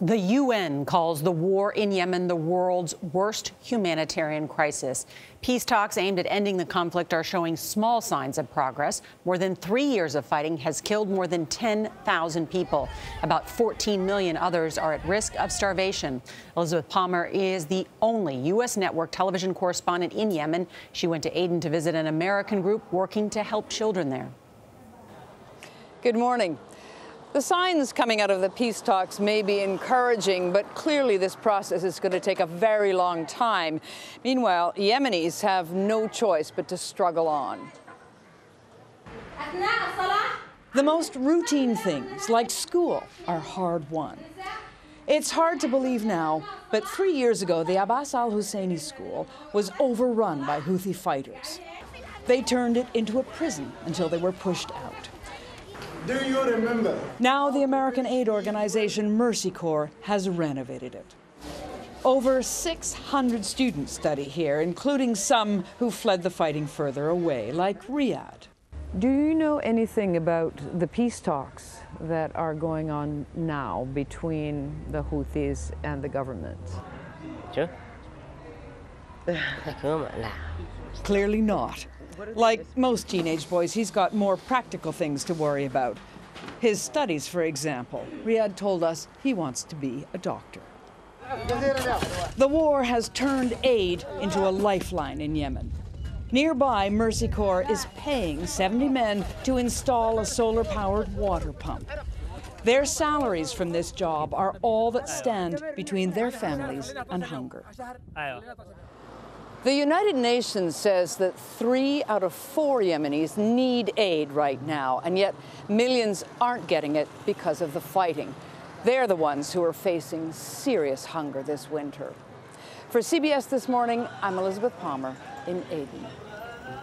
The UN calls the war in Yemen the world's worst humanitarian crisis. Peace talks aimed at ending the conflict are showing small signs of progress. More than 3 years of fighting has killed more than 10,000 people. About 14 million others are at risk of starvation. Elizabeth Palmer is the only U.S. network television correspondent in Yemen. She went to Aden to visit an American group working to help children there. Good morning. The signs coming out of the peace talks may be encouraging, but clearly this process is going to take a very long time. Meanwhile, Yemenis have no choice but to struggle on. The most routine things, like school, are hard-won. It's hard to believe now, but 3 years ago, the Abbas al-Husseini school was overrun by Houthi fighters. They turned it into a prison until they were pushed out. Do you remember? Now the American aid organization Mercy Corps has renovated it. Over 600 students study here, including some who fled the fighting further away, like Riyadh. Do you know anything about the peace talks that are going on now between the Houthis and the government? Clearly not. Like most teenage boys, he's got more practical things to worry about. His studies, for example. Riyadh told us he wants to be a doctor. The war has turned aid into a lifeline in Yemen. Nearby, Mercy Corps is paying 70 men to install a solar-powered water pump. Their salaries from this job are all that stand between their families and hunger. The United Nations says that 3 out of 4 Yemenis need aid right now, and yet millions aren't getting it because of the fighting. They're the ones who are facing serious hunger this winter. For CBS This Morning, I'm Elizabeth Palmer in Aden.